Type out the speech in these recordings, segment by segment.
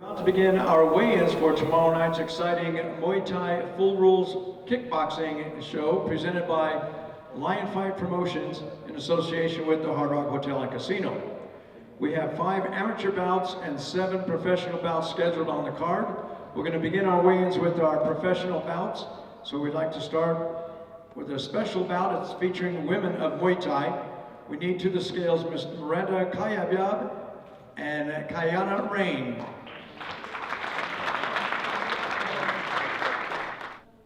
About to begin our weigh-ins for tomorrow night's exciting Muay Thai Full Rules Kickboxing show presented by Lion Fight Promotions in association with the Hard Rock Hotel and Casino. We have 5 amateur bouts and 7 professional bouts scheduled on the card. We're going to begin our weigh-ins with our professional bouts. So we'd like to start with a special bout. It's featuring women of Muay Thai. We need to the scales Ms. Miranda CAYABYAB and Kayana Rain.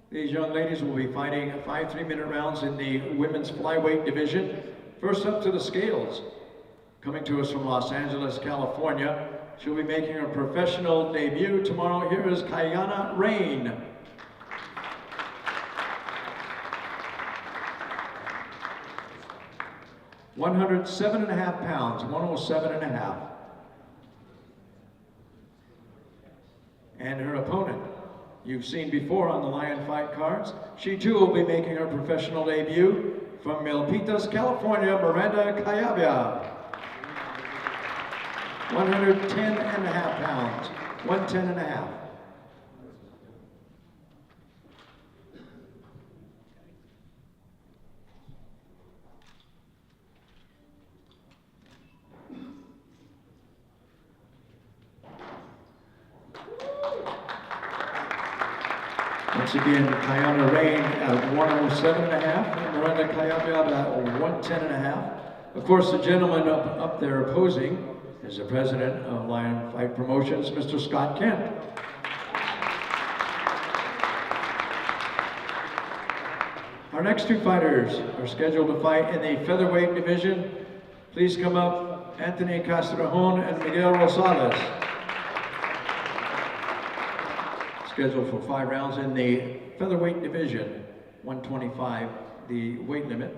These young ladies will be fighting 5 3-minute rounds in the women's flyweight division. First up to the scales, coming to us from Los Angeles, California. She'll be making her professional debut tomorrow. Here is Kayana Rain. £107.5 pounds, 107.5. And her opponent, you've seen before on the Lion Fight cards. She too will be making her professional debut from Milpitas, California, Miranda CAYABYAB. 110.5 pounds, 110.5. Once again, Kayana Rain at 107.5, and Miranda CAYABYAB at 110.5. Of course, the gentleman up there opposing is the president of Lion Fight Promotions, Mr. Scott Kent. Our next 2 fighters are scheduled to fight in the featherweight division. Please come up, Anthony Castrejon and Miguel Rosales. Scheduled for 5 rounds in the featherweight division, 125, the weight limit.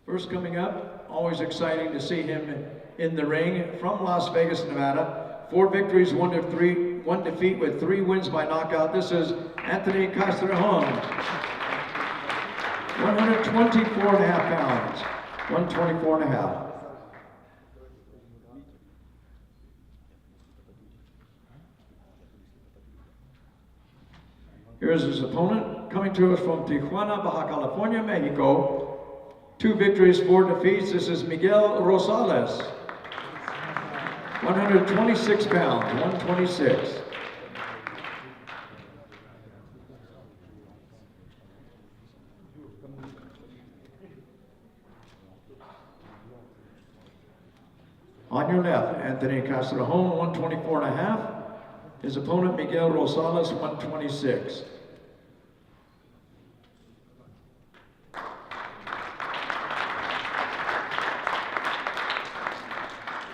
First coming up, always exciting to see him in the ring, from Las Vegas, Nevada. 4 victories, 1 defeat with 3 wins by knockout. This is Anthony Castrejon. 124.5 pounds, 124.5. Here's his opponent, coming to us from Tijuana, Baja California, Mexico. 2 victories, 4 defeats. This is Miguel Rosales. 126 pounds, 126. On your left, Anthony Castrejon, 124.5. His opponent, Miguel Rosales, 126.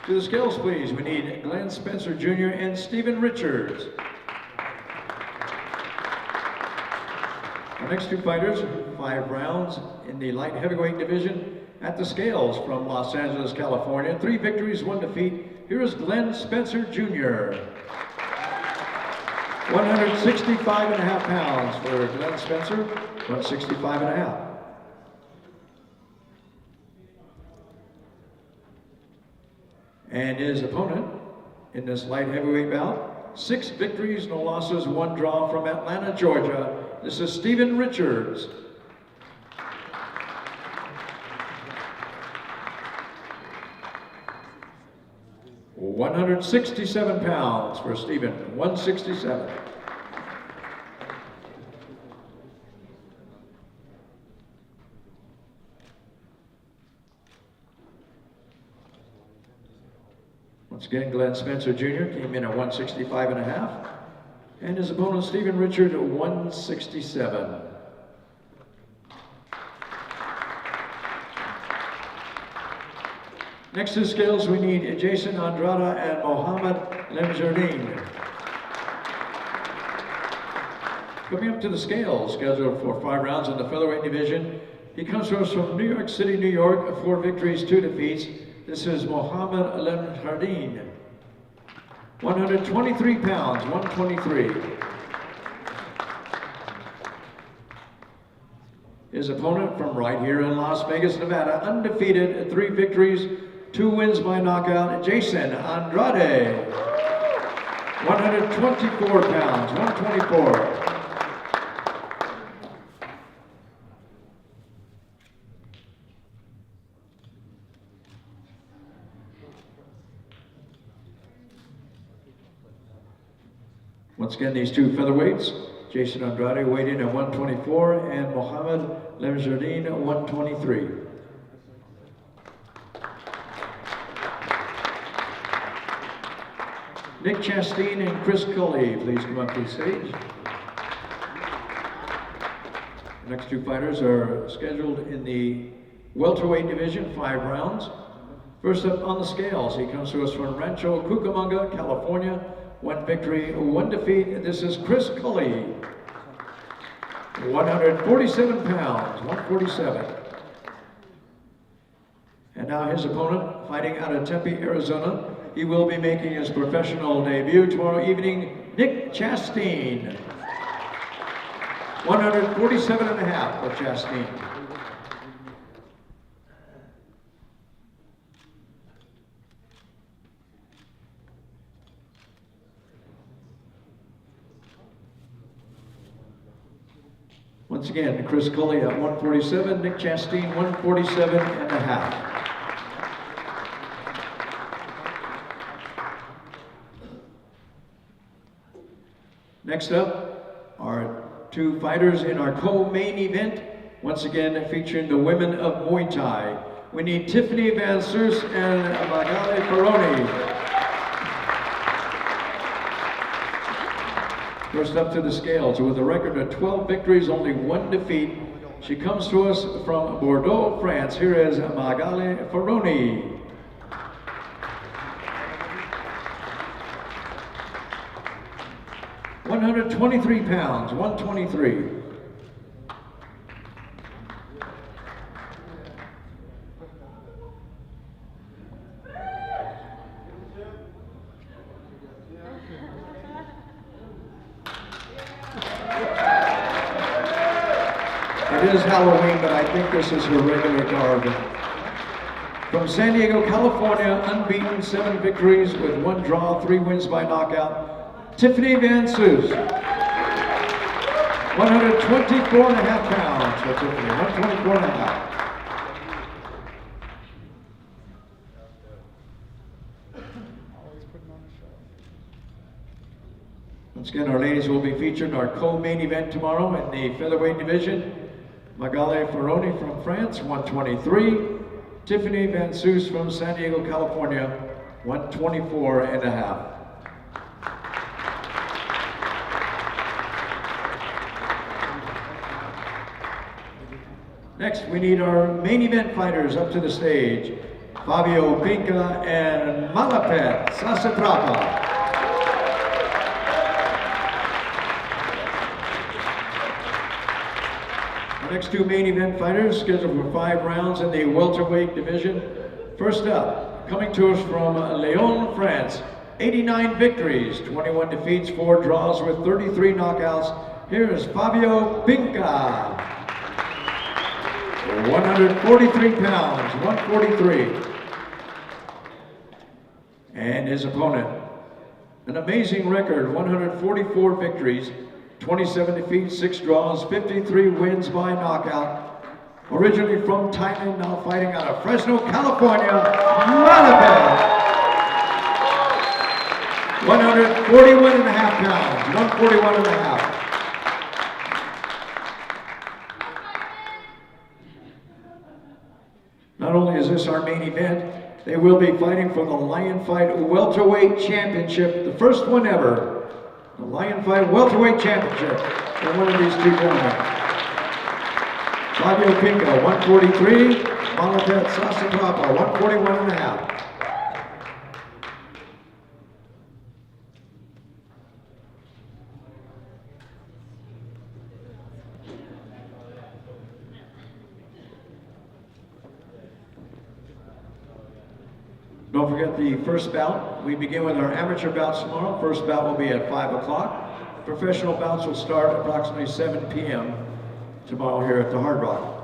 To the scales, please. We need Glenn Spencer Jr. and Stephen Richards. Our next 2 fighters, 5 rounds in the light heavyweight division. At the scales from Los Angeles, California. 3 victories, 1 defeat. Here is Glenn Spencer Jr. 165.5 pounds for Glenn Spencer, 165.5. And his opponent in this light heavyweight bout, 6 victories, no losses, 1 draw from Atlanta, Georgia. This is Stephen Richards. £167 pounds for Stephen, 167. Once again, Glenn Spencer Jr. came in at 165.5, and his opponent Stephen Richard at 167. Next to the scales, we need Jason Andrada and Mohammed LEMJERDINE. Coming up to the scales, scheduled for 5 rounds in the featherweight division. He comes to us from New York City, New York, 4 victories, 2 defeats. This is Mohammed LEMJERDINE. 123 pounds, 123. His opponent from right here in Las Vegas, Nevada, undefeated, 3 victories, 2 wins by knockout, Jason Andrade. 124 pounds, 124. Once again, these two featherweights, Jason Andrade weighed in at 124 and MOHAMMED LEMJERDINE at 123. Nick Chasteen and Chris Cully, please come up to the stage. The next two fighters are scheduled in the welterweight division, 5 rounds. First up on the scales, he comes to us from Rancho Cucamonga, California. 1 victory, 1 defeat. This is Chris Cully. 147 pounds, 147. And now his opponent, fighting out of Tempe, Arizona. He will be making his professional debut tomorrow evening, Nick Chasteen. 147 and a half for Chasteen. Once again, Chris Cully at 147, Nick Chasteen 147 and a half. Next up are two fighters in our co-main event, once again featuring the women of Muay Thai. We need Tiffany Van Soos and Magali Ferroni. First up to the scales, with a record of 12 victories, only 1 defeat. She comes to us from Bordeaux, France. Here is Magali Ferroni. £123, 123. It is Halloween, but I think this is her regular garb. From San Diego, California, unbeaten, 7 victories with 1 draw, 3 wins by knockout, Tiffany Van Soos. 124 and a half pounds for Tiffany, 124 and a half. Once again, our ladies will be featured in our co-main event tomorrow in the featherweight division. Magali Ferroni from France, 123. Tiffany Van Soos from San Diego, California, 124 and a half. Next, we need our main event fighters up to the stage. FABIO, PINCA, and Malapet Sasatrapa. Next two main event fighters scheduled for 5 rounds in the welterweight division. First up, coming to us from Lyon, France, 89 victories, 21 defeats, 4 draws with 33 knockouts. Here is Fabio Pinca. 143 pounds, 143. And his opponent, an amazing record, 144 victories, 27 defeats, 6 draws, 53 wins by knockout. Originally from Thailand, now fighting out of Fresno, California, Malapet. 141 and a half pounds, 141 and a half. Not only is this our main event, they will be fighting for the Lion Fight Welterweight Championship, the first one ever. The Lion Fight Welterweight Championship for one of these two gentlemen. Fabio Pinca, 143. Malapet Sasatrapa, 141 and a half. Don't forget the first bout. We begin with our amateur bouts tomorrow. First bout will be at 5 o'clock. Professional bouts will start approximately 7 p.m. tomorrow here at the Hard Rock.